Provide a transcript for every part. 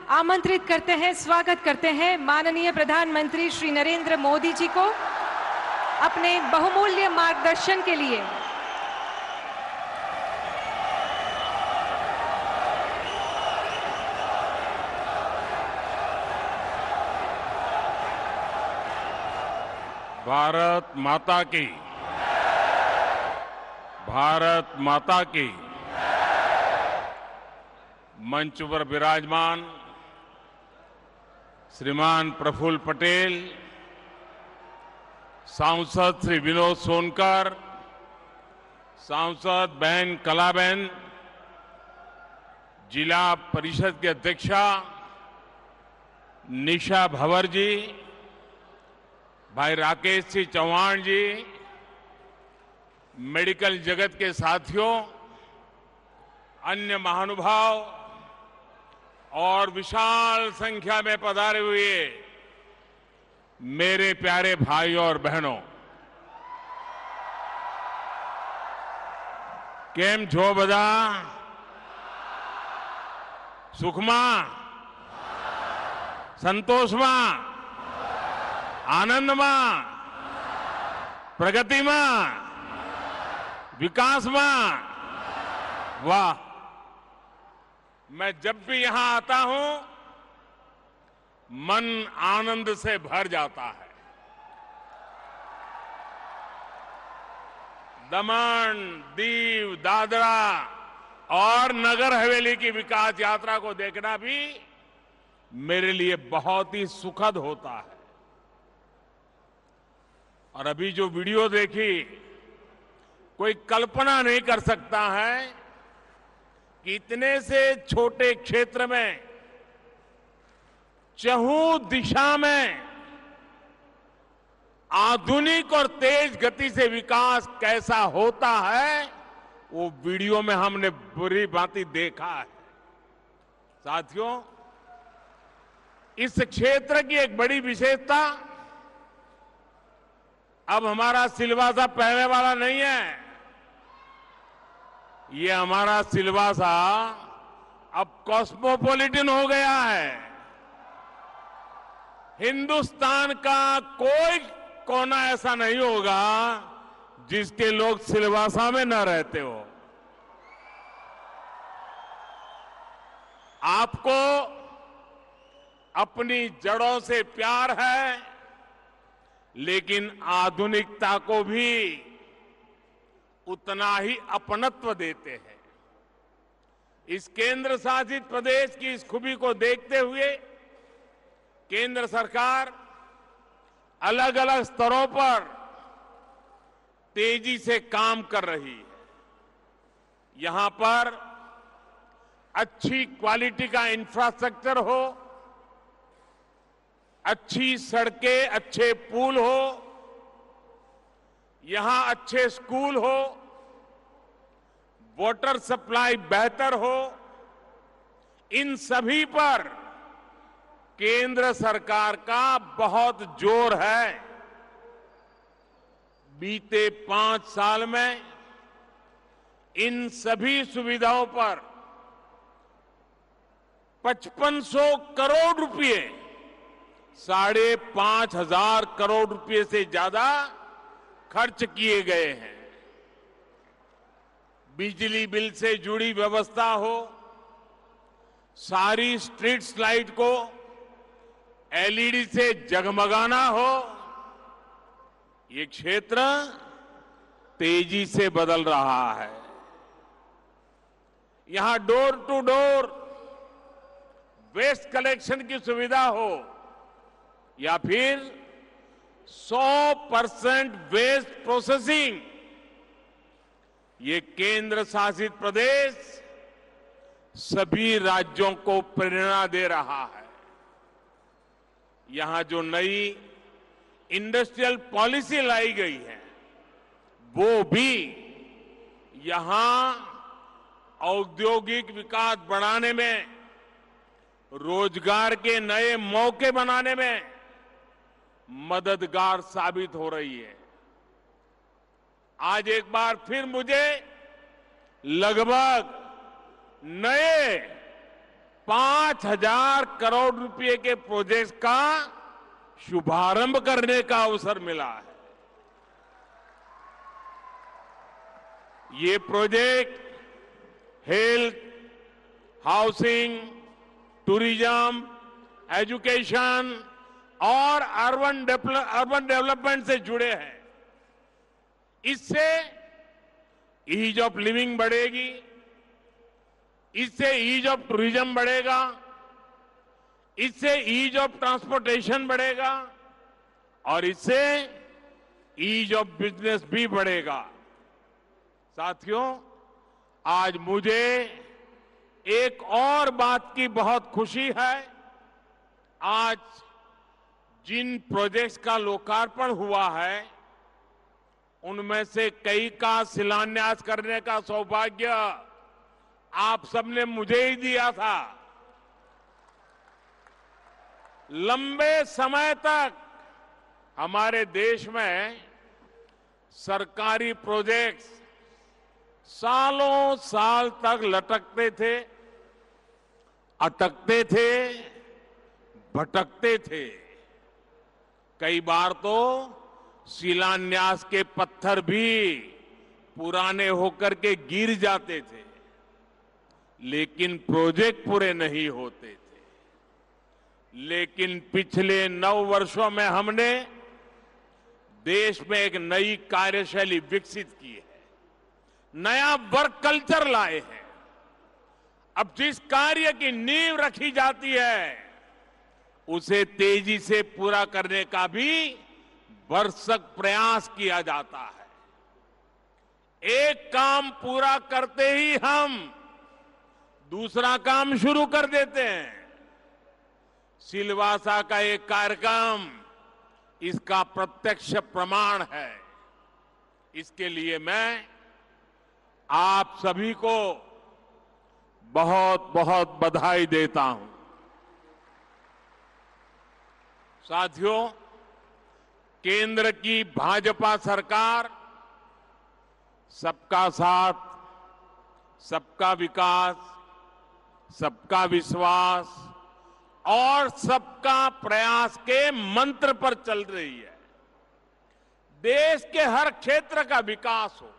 आमंत्रित करते हैं, स्वागत करते हैं माननीय प्रधानमंत्री श्री नरेंद्र मोदी जी को अपने बहुमूल्य मार्गदर्शन के लिए। भारत माता की, भारत माता की। मंच पर विराजमान श्रीमान प्रफुल्ल पटेल, सांसद श्री विनोद सोनकर, सांसद बहन कलाबेन, जिला परिषद के अध्यक्षा निशा भवर जी, भाई राकेश सिंह चौहान जी, मेडिकल जगत के साथियों, अन्य महानुभाव और विशाल संख्या में पधारे हुए मेरे प्यारे भाइयों और बहनों, केम छो बधा? सुखमा, संतोषमा, आनंदमा, प्रगतिमा, विकासमा। वाह, मैं जब भी यहां आता हूं मन आनंद से भर जाता है। दमन, दीव, दादरा और नगर हवेली की विकास यात्रा को देखना भी मेरे लिए बहुत ही सुखद होता है। और अभी जो वीडियो देखी, कोई कल्पना नहीं कर सकता है कि इतने से छोटे क्षेत्र में चहुं दिशा में आधुनिक और तेज गति से विकास कैसा होता है, वो वीडियो में हमने बुरी भांति देखा है। साथियों, इस क्षेत्र की एक बड़ी विशेषता, अब हमारा सिलवासा पहले वाला नहीं है। ये हमारा सिलवासा अब कॉस्मोपॉलिटन हो गया है। हिंदुस्तान का कोई कोना ऐसा नहीं होगा जिसके लोग सिलवासा में न रहते हो। आपको अपनी जड़ों से प्यार है, लेकिन आधुनिकता को भी उतना ही अपनत्व देते हैं। इस केंद्र शासित प्रदेश की इस खूबी को देखते हुए केंद्र सरकार अलग अलग स्तरों पर तेजी से काम कर रही है। यहां पर अच्छी क्वालिटी का इंफ्रास्ट्रक्चर हो, अच्छी सड़कें, अच्छे पुल हो, यहां अच्छे स्कूल हो, वाटर सप्लाई बेहतर हो, इन सभी पर केंद्र सरकार का बहुत जोर है। बीते 5 साल में इन सभी सुविधाओं पर 5500 करोड़ रुपए, 5,500 करोड़ रुपए से ज्यादा खर्च किए गए हैं। बिजली बिल से जुड़ी व्यवस्था हो, सारी स्ट्रीट लाइट को एलईडी से जगमगाना हो, ये क्षेत्र तेजी से बदल रहा है। यहां door to door waste collection की सुविधा हो या फिर 100% वेस्ट प्रोसेसिंग, ये केंद्र शासित प्रदेश सभी राज्यों को प्रेरणा दे रहा है। यहां जो नई इंडस्ट्रियल पॉलिसी लाई गई है, वो भी यहां औद्योगिक विकास बढ़ाने में, रोजगार के नए मौके बनाने में मददगार साबित हो रही है। आज एक बार फिर मुझे लगभग नए 5,000 करोड़ रुपए के प्रोजेक्ट का शुभारंभ करने का अवसर मिला है। ये project health, housing, tourism, education और अर्बन डेवलपमेंट से जुड़े हैं। इससे ईज ऑफ लिविंग बढ़ेगी, इससे ईज ऑफ टूरिज्म बढ़ेगा, इससे ईज ऑफ ट्रांसपोर्टेशन बढ़ेगा और इससे ईज ऑफ बिजनेस भी बढ़ेगा। साथियों, आज मुझे एक और बात की बहुत खुशी है। आज जिन प्रोजेक्ट्स का लोकार्पण हुआ है, उनमें से कई का शिलान्यास करने का सौभाग्य आप सबने मुझे ही दिया था। लंबे समय तक हमारे देश में सरकारी प्रोजेक्ट्स सालों साल तक लटकते थे, अटकते थे, भटकते थे। कई बार तो शिलान्यास के पत्थर भी पुराने होकर के गिर जाते थे, लेकिन प्रोजेक्ट पूरे नहीं होते थे। लेकिन पिछले 9 वर्षों में हमने देश में एक नई कार्यशैली विकसित की है, नया वर्क कल्चर लाए हैं। अब जिस कार्य की नींव रखी जाती है, उसे तेजी से पूरा करने का भी भरसक प्रयास किया जाता है। एक काम पूरा करते ही हम दूसरा काम शुरू कर देते हैं। सिलवासा का एक कार्यक्रम इसका प्रत्यक्ष प्रमाण है। इसके लिए मैं आप सभी को बहुत बहुत बधाई देता हूं। साथियों, केंद्र की भाजपा सरकार सबका साथ, सबका विकास, सबका विश्वास और सबका प्रयास के मंत्र पर चल रही है। देश के हर क्षेत्र का विकास हो,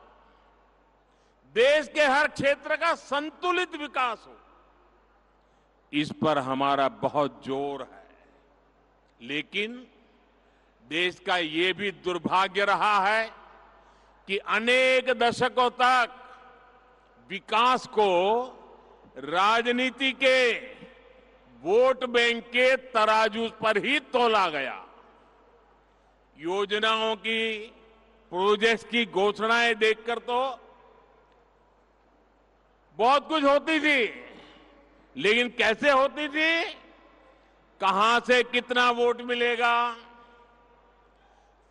देश के हर क्षेत्र का संतुलित विकास हो, इस पर हमारा बहुत जोर है। लेकिन देश का ये भी दुर्भाग्य रहा है कि अनेक दशकों तक विकास को राजनीति के वोट बैंक के तराजू पर ही तोला गया। योजनाओं की, प्रोजेक्ट्स की घोषणाएं देखकर तो बहुत कुछ होती थी, लेकिन कैसे होती थी, कहां से कितना वोट मिलेगा,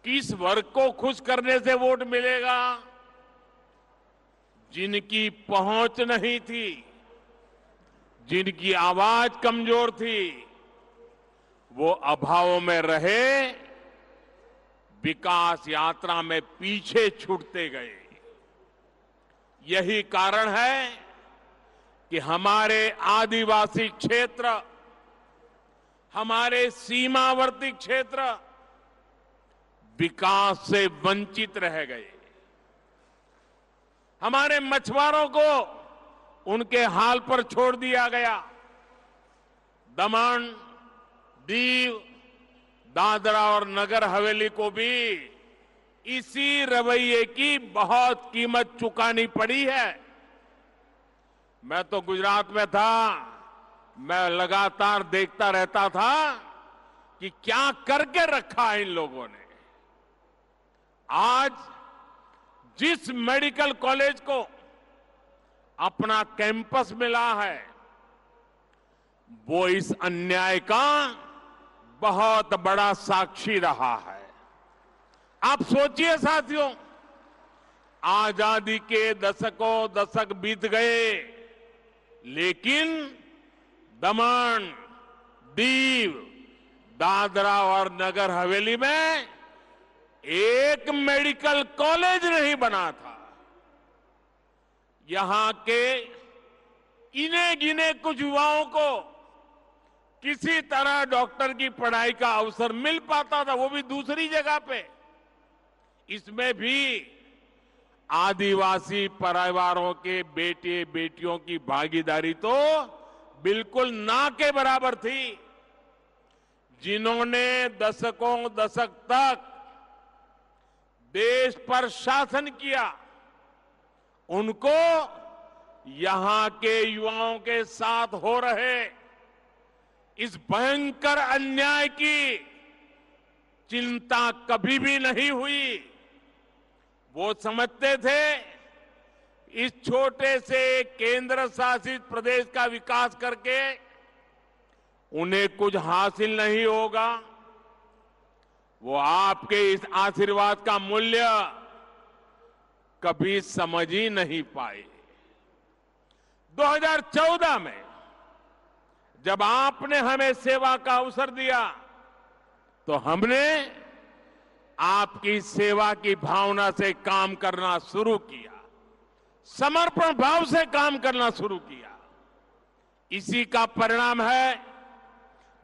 किस वर्ग को खुश करने से वोट मिलेगा, जिनकी पहुंच नहीं थी, जिनकी आवाज कमजोर थी, वो अभाव में रहे, विकास यात्रा में पीछे छूटते गए। यही कारण है कि हमारे आदिवासी क्षेत्र, हमारे सीमावर्ती क्षेत्र विकास से वंचित रह गए। हमारे मछुआरों को उनके हाल पर छोड़ दिया गया। दमन, दीव, दादरा और नगर हवेली को भी इसी रवैये की बहुत कीमत चुकानी पड़ी है। मैं तो गुजरात में था, मैं लगातार देखता रहता था कि क्या करके रखा है इन लोगों ने। आज जिस मेडिकल कॉलेज को अपना कैंपस मिला है, वो इस अन्याय का बहुत बड़ा साक्षी रहा है। आप सोचिए साथियों, आजादी के दशक बीत गए, लेकिन दमन, दीव, दादरा और नगर हवेली में एक मेडिकल कॉलेज नहीं बना था। यहां के इन्हें गिने कुछ युवाओं को किसी तरह डॉक्टर की पढ़ाई का अवसर मिल पाता था, वो भी दूसरी जगह पे। इसमें भी आदिवासी परिवारों के बेटे बेटियों की भागीदारी तो बिल्कुल ना के बराबर थी। जिन्होंने दशकों दशक तक देश पर शासन किया, उनको यहां के युवाओं के साथ हो रहे इस भयंकर अन्याय की चिंता कभी भी नहीं हुई। वो समझते थे इस छोटे से केंद्र शासित प्रदेश का विकास करके उन्हें कुछ हासिल नहीं होगा। वो आपके इस आशीर्वाद का मूल्य कभी समझ ही नहीं पाए। 2014 में जब आपने हमें सेवा का अवसर दिया तो हमने आपकी सेवा की भावना से काम करना शुरू किया, समर्पण भाव से काम करना शुरू किया। इसी का परिणाम है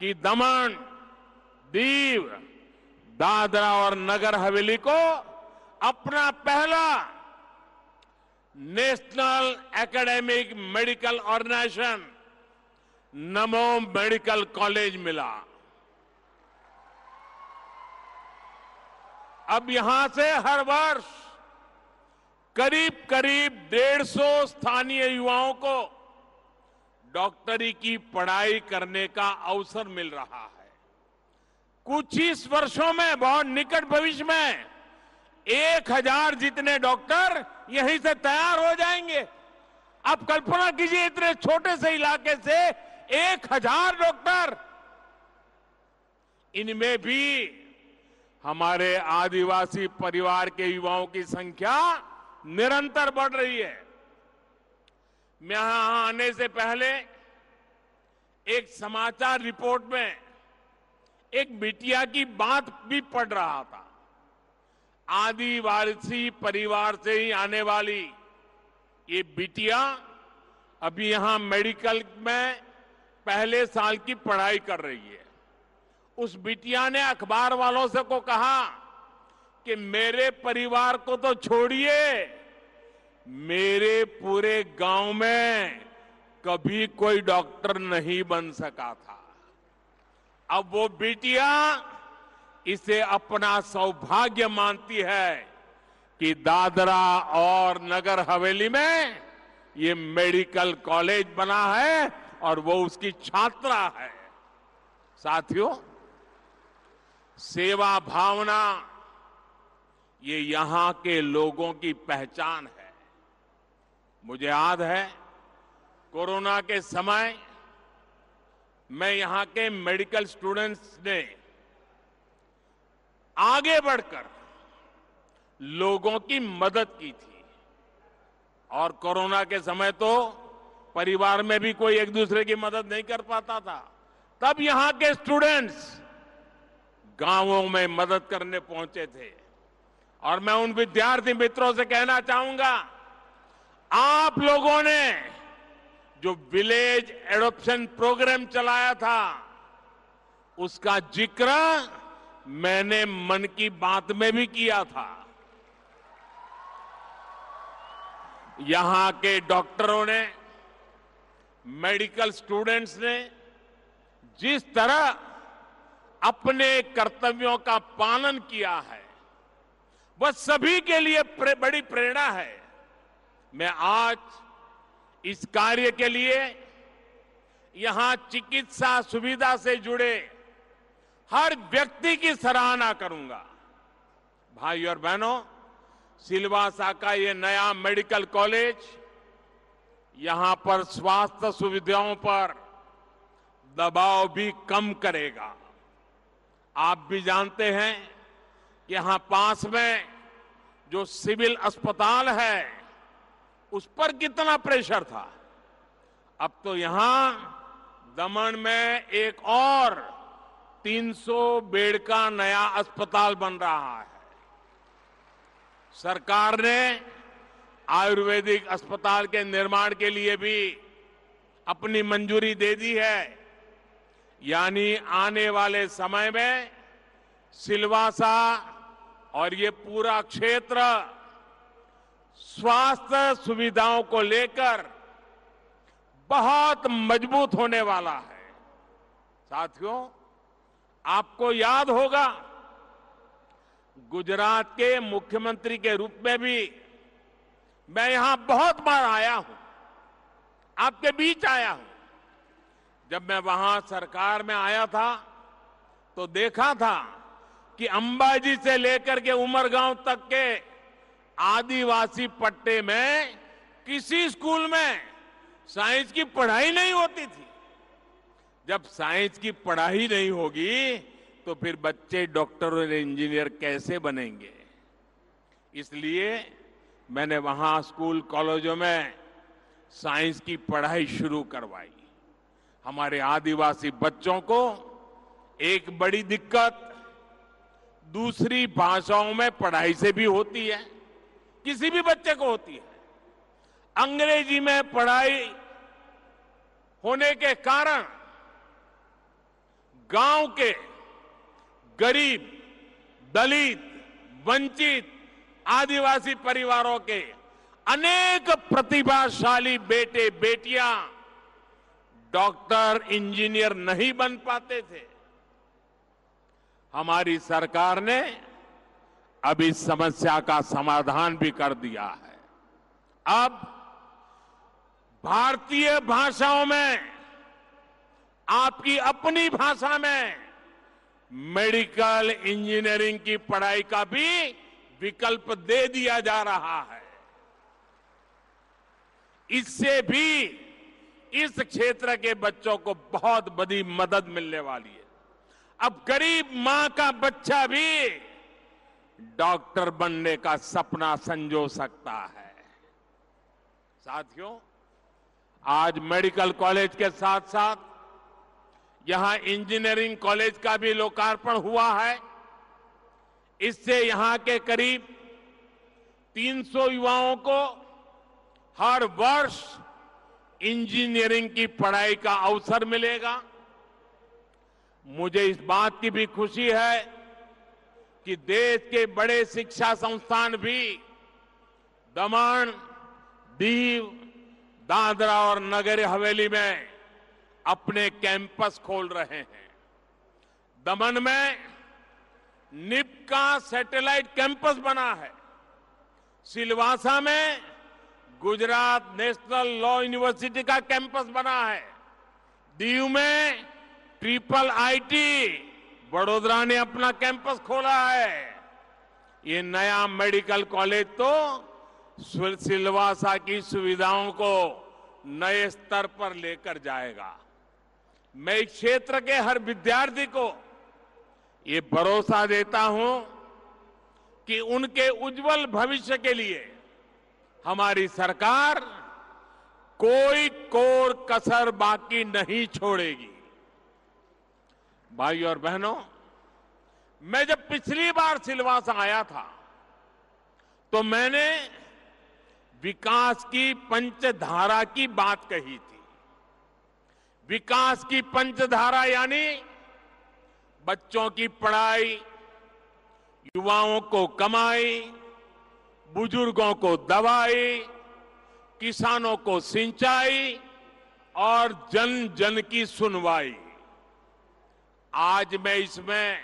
कि दमन, दीव, दादरा और नगर हवेली को अपना पहला नेशनल एकेडमिक मेडिकल ऑर्गेनाइजेशन नमो मेडिकल कॉलेज मिला। अब यहां से हर वर्ष करीब करीब 150 स्थानीय युवाओं को डॉक्टरी की पढ़ाई करने का अवसर मिल रहा है। कुछ ही वर्षों में, बहुत निकट भविष्य में 1000 जितने डॉक्टर यहीं से तैयार हो जाएंगे। आप कल्पना कीजिए, इतने छोटे से इलाके से 1000 डॉक्टर। इनमें भी हमारे आदिवासी परिवार के युवाओं की संख्या निरंतर बढ़ रही है। मैं यहां आने से पहले एक समाचार रिपोर्ट में एक बिटिया की बात भी पढ़ रहा था। आदिवासी परिवार से ही आने वाली ये बिटिया अभी यहां मेडिकल में पहले साल की पढ़ाई कर रही है। उस बिटिया ने अखबार वालों से को कहा कि मेरे परिवार को तो छोड़िए, मेरे पूरे गांव में कभी कोई डॉक्टर नहीं बन सका था। अब वो बिटिया इसे अपना सौभाग्य मानती है कि दादरा और नगर हवेली में ये मेडिकल कॉलेज बना है और वो उसकी छात्रा है। साथियों, सेवा भावना ये यहां के लोगों की पहचान है। मुझे याद है, कोरोना के समय मैं यहां के मेडिकल स्टूडेंट्स ने आगे बढ़कर लोगों की मदद की थी। और कोरोना के समय तो परिवार में भी कोई एक दूसरे की मदद नहीं कर पाता था। तब यहां के स्टूडेंट्स गांवों में मदद करने पहुंचे थे। और मैं उन विद्यार्थी मित्रों से कहना चाहूंगा, आप लोगों ने जो विलेज एडॉप्शन प्रोग्राम चलाया था, उसका जिक्र मैंने मन की बात में भी किया था। यहां के डॉक्टरों ने, मेडिकल स्टूडेंट्स ने जिस तरह अपने कर्तव्यों का पालन किया है, वह सभी के लिए बड़ी प्रेरणा है। मैं आज इस कार्य के लिए यहां चिकित्सा सुविधा से जुड़े हर व्यक्ति की सराहना करूंगा। भाई और बहनों, सिलवासा का ये नया मेडिकल कॉलेज यहां पर स्वास्थ्य सुविधाओं पर दबाव भी कम करेगा। आप भी जानते हैं कि यहां पास में जो सिविल अस्पताल है, उस पर कितना प्रेशर था। अब तो यहां दमन में एक और 300 बेड का नया अस्पताल बन रहा है। सरकार ने आयुर्वेदिक अस्पताल के निर्माण के लिए भी अपनी मंजूरी दे दी है। यानी आने वाले समय में सिलवासा और ये पूरा क्षेत्र स्वास्थ्य सुविधाओं को लेकर बहुत मजबूत होने वाला है। साथियों, आपको याद होगा, गुजरात के मुख्यमंत्री के रूप में भी मैं यहां बहुत बार आया हूं, आपके बीच आया हूं। जब मैं वहां सरकार में आया था तो देखा था कि अंबाजी से लेकर के उमरगांव तक के आदिवासी पट्टे में किसी स्कूल में साइंस की पढ़ाई नहीं होती थी। जब साइंस की पढ़ाई नहीं होगी तो फिर बच्चे डॉक्टर और इंजीनियर कैसे बनेंगे? इसलिए मैंने वहां स्कूल कॉलेजों में साइंस की पढ़ाई शुरू करवाई। हमारे आदिवासी बच्चों को एक बड़ी दिक्कत दूसरी भाषाओं में पढ़ाई से भी होती है, किसी भी बच्चे को होती है। अंग्रेजी में पढ़ाई होने के कारण गांव के गरीब, दलित, वंचित आदिवासी परिवारों के अनेक प्रतिभाशाली बेटे बेटियां डॉक्टर, इंजीनियर नहीं बन पाते थे। हमारी सरकार ने अब इस समस्या का समाधान भी कर दिया है। अब भारतीय भाषाओं में, आपकी अपनी भाषा में मेडिकल इंजीनियरिंग की पढ़ाई का भी विकल्प दे दिया जा रहा है। इससे भी इस क्षेत्र के बच्चों को बहुत बड़ी मदद मिलने वाली है। अब गरीब मां का बच्चा भी डॉक्टर बनने का सपना संजो सकता है। साथियों, आज मेडिकल कॉलेज के साथ साथ यहां इंजीनियरिंग कॉलेज का भी लोकार्पण हुआ है। इससे यहां के करीब 300 युवाओं को हर वर्ष इंजीनियरिंग की पढ़ाई का अवसर मिलेगा। मुझे इस बात की भी खुशी है कि देश के बड़े शिक्षा संस्थान भी दमन, दीव, दादरा और नगर हवेली में अपने कैंपस खोल रहे हैं। दमन में निफ्ट का सैटेलाइट कैंपस बना है। सिलवासा में गुजरात नेशनल लॉ यूनिवर्सिटी का कैंपस बना है। दीव में ट्रिपल आईटी बड़ोदरा ने अपना कैंपस खोला है। ये नया मेडिकल कॉलेज तो सिलवासा की सुविधाओं को नए स्तर पर लेकर जाएगा। मैं इस क्षेत्र के हर विद्यार्थी को ये भरोसा देता हूं कि उनके उज्जवल भविष्य के लिए हमारी सरकार कोई कोर कसर बाकी नहीं छोड़ेगी। भाइयों और बहनों, मैं जब पिछली बार सिलवासा आया था तो मैंने विकास की पंचधारा की बात कही थी। विकास की पंचधारा यानी बच्चों की पढ़ाई, युवाओं को कमाई, बुजुर्गों को दवाई, किसानों को सिंचाई और जन जन की सुनवाई। आज मैं इसमें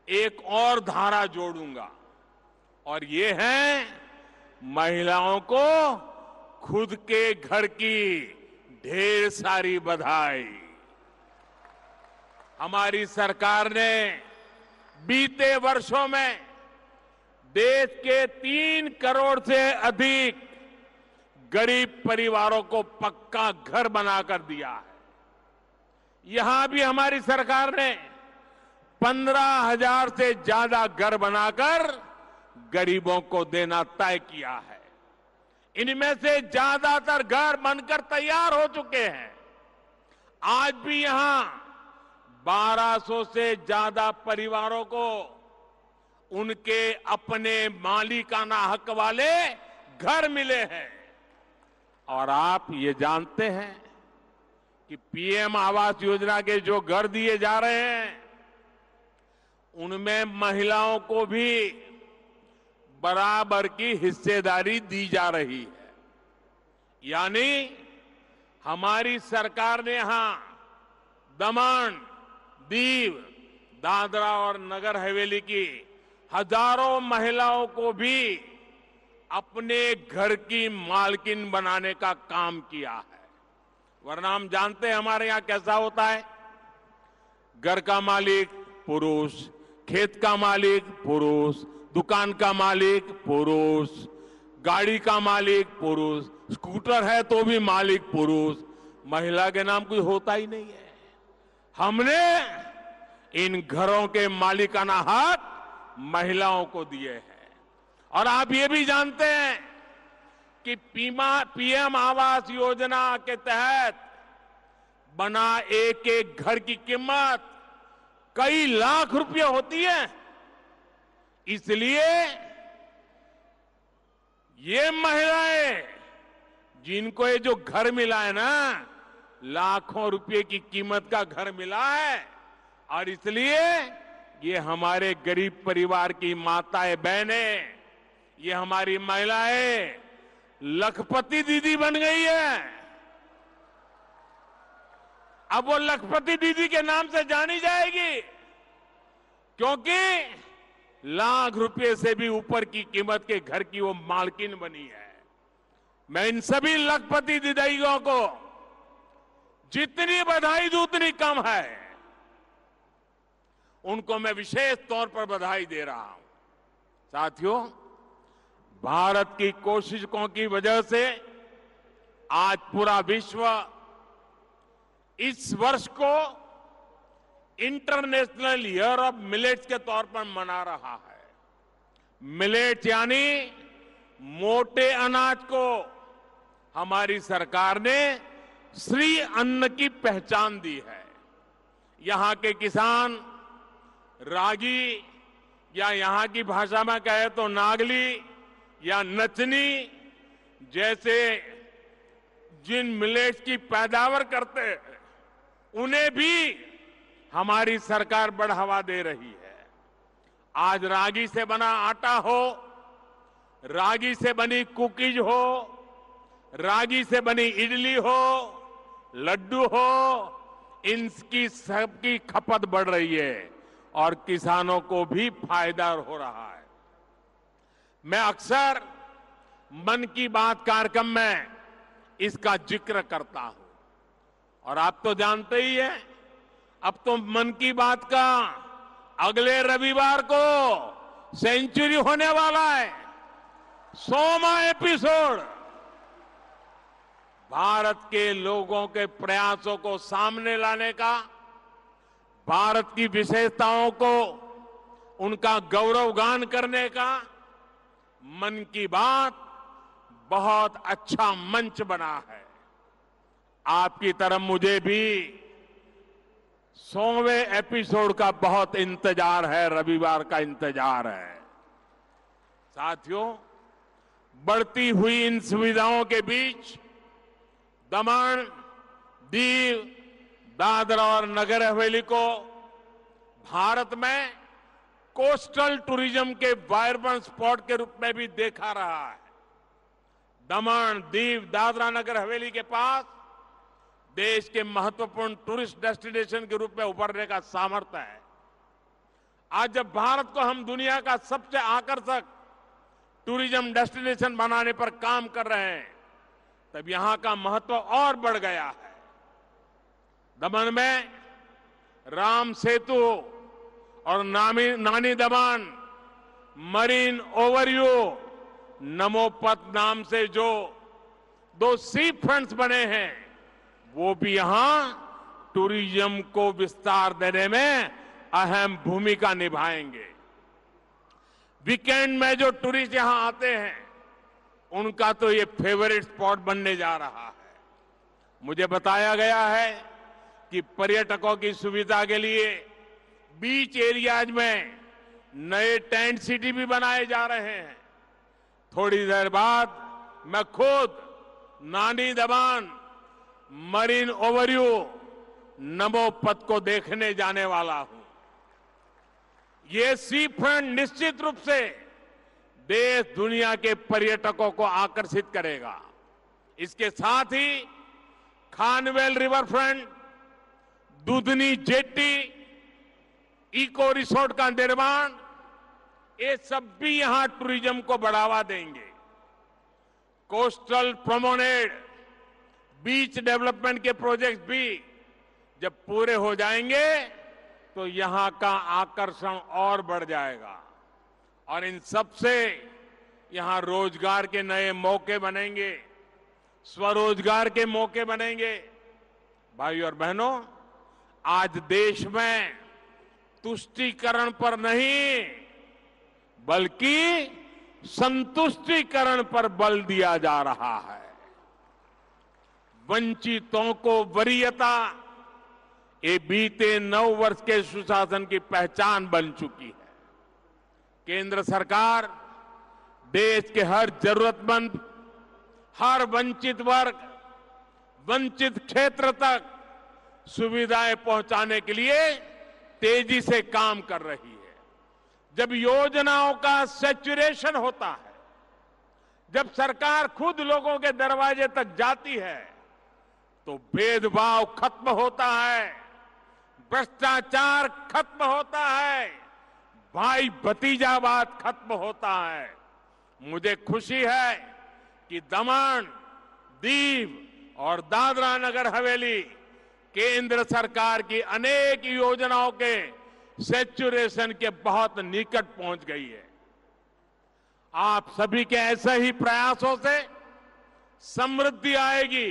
एक और धारा जोड़ूंगा और ये है महिलाओं को खुद के घर की ढेर सारी बधाई। हमारी सरकार ने बीते वर्षों में देश के 3 करोड़ से अधिक गरीब परिवारों को पक्का घर बनाकर दिया है। यहां भी हमारी सरकार ने 15,000 से ज्यादा घर बनाकर गरीबों को देना तय किया है। इनमें से ज्यादातर घर बनकर तैयार हो चुके हैं। आज भी यहां 1200 से ज्यादा परिवारों को उनके अपने मालिकाना हक वाले घर मिले हैं। और आप ये जानते हैं कि पीएम आवास योजना के जो घर दिए जा रहे हैं उनमें महिलाओं को भी बराबर की हिस्सेदारी दी जा रही है। यानी हमारी सरकार ने यहां दमन, दीव, दादरा और नगर हवेली की हजारों महिलाओं को भी अपने घर की मालकिन बनाने का काम किया है। वरना हम जानते हैं हमारे यहां कैसा होता है, घर का मालिक पुरुष, खेत का मालिक पुरुष, दुकान का मालिक पुरुष, गाड़ी का मालिक पुरुष, स्कूटर है तो भी मालिक पुरुष, महिला के नाम कोई होता ही नहीं है। हमने इन घरों के मालिकाना हक महिलाओं को दिए हैं। और आप ये भी जानते हैं कि पीएम आवास योजना के तहत बना एक एक घर की कीमत कई लाख रुपए होती है। इसलिए ये महिलाएं जिनको ये जो घर मिला है ना, लाखों रुपए की कीमत का घर मिला है, और इसलिए ये हमारे गरीब परिवार की माताएं बहनें, ये हमारी महिलाएं लखपति दीदी बन गई है। अब वो लखपति दीदी के नाम से जानी जाएगी क्योंकि लाख रुपए से भी ऊपर की कीमत के घर की वो मालकिन बनी है। मैं इन सभी लखपति दीदियों को जितनी बधाई दूं उतनी कम है। उनको मैं विशेष तौर पर बधाई दे रहा हूं। साथियों, भारत की कोशिशों की वजह से आज पूरा विश्व इस वर्ष को इंटरनेशनल ईयर ऑफ मिलेट्स के तौर पर मना रहा है। मिलेट्स यानी मोटे अनाज को हमारी सरकार ने श्री अन्न की पहचान दी है। यहां के किसान रागी, या यहां की भाषा में कहे तो नागली या नचनी जैसे जिन मिलेट्स की पैदावार करते हैं उन्हें भी हमारी सरकार बढ़ावा दे रही है। आज रागी से बना आटा हो, रागी से बनी कुकीज हो, रागी से बनी इडली हो, लड्डू हो, इनकी सबकी खपत बढ़ रही है और किसानों को भी फायदा हो रहा है। मैं अक्सर मन की बात कार्यक्रम में इसका जिक्र करता हूं और आप तो जानते ही हैं, अब तो मन की बात का अगले रविवार को सेंचुरी होने वाला है, 100वां एपिसोड। भारत के लोगों के प्रयासों को सामने लाने का, भारत की विशेषताओं को उनका गौरवगान करने का मन की बात बहुत अच्छा मंच बना है। आपकी तरफ मुझे भी 100वें एपिसोड का बहुत इंतजार है, रविवार का इंतजार है। साथियों, बढ़ती हुई इन सुविधाओं के बीच दमन, दीव, दादरा और नगर हवेली को भारत में कोस्टल टूरिज्म के वाइब्रेंट स्पॉट के रूप में भी देखा रहा है। दमन, दीव, दादरा, नगर हवेली के पास देश के महत्वपूर्ण टूरिस्ट डेस्टिनेशन के रूप में उभरने का सामर्थ्य है। आज जब भारत को हम दुनिया का सबसे आकर्षक टूरिज्म डेस्टिनेशन बनाने पर काम कर रहे हैं, तब यहां का महत्व और बढ़ गया है। दमन में राम सेतु और नानी दमन मरीन ओवरव्यू नमोपथ नाम से जो 2 सी फ्रंट्स बने हैं, वो भी यहां टूरिज्म को विस्तार देने में अहम भूमिका निभाएंगे। वीकेंड में जो टूरिस्ट यहां आते हैं, उनका तो ये फेवरेट स्पॉट बनने जा रहा है। मुझे बताया गया है कि पर्यटकों की सुविधा के लिए बीच एरियाज में नए टेंट सिटी भी बनाए जा रहे हैं। थोड़ी देर बाद मैं खुद नानी दमन मरीन ओवरव्यू नमो पथ को देखने जाने वाला हूं। ये सी फ्रंट निश्चित रूप से देश दुनिया के पर्यटकों को आकर्षित करेगा। इसके साथ ही Khanvel river front, Dudhni jetty, eco resort का निर्माण, ये सब भी यहां टूरिज्म को बढ़ावा देंगे। कोस्टल प्रोमेनेड, बीच डेवलपमेंट के प्रोजेक्ट भी जब पूरे हो जाएंगे तो यहां का आकर्षण और बढ़ जाएगा और इन सब से यहां रोजगार के नए मौके बनेंगे, स्वरोजगार के मौके बनेंगे। भाइयों और बहनों, आज देश में तुष्टीकरण पर नहीं बल्कि संतुष्टीकरण पर बल दिया जा रहा है। वंचितों को वरीयता, ये बीते 9 वर्ष के सुशासन की पहचान बन चुकी है। केंद्र सरकार देश के हर जरूरतमंद, हर वंचित वर्ग, वंचित क्षेत्र तक सुविधाएं पहुंचाने के लिए तेजी से काम कर रही है। जब योजनाओं का सैचुरेशन होता है, जब सरकार खुद लोगों के दरवाजे तक जाती है, तो भेदभाव खत्म होता है, भ्रष्टाचार खत्म होता है, भाई भतीजावाद खत्म होता है। मुझे खुशी है कि दमन, दीव और दादरा नगर हवेली केंद्र सरकार की अनेक योजनाओं के सैचुरेशन के बहुत निकट पहुंच गई है। आप सभी के ऐसे ही प्रयासों से समृद्धि आएगी,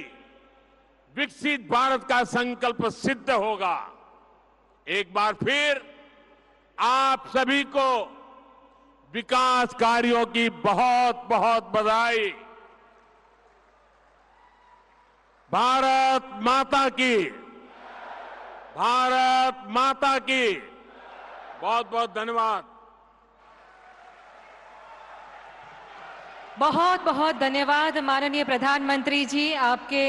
विकसित भारत का संकल्प सिद्ध होगा। एक बार फिर आप सभी को विकास कार्यों की बहुत बहुत बधाई। भारत माता की, भारत माता की। बहुत बहुत धन्यवाद। बहुत बहुत धन्यवाद माननीय प्रधानमंत्री जी, आपके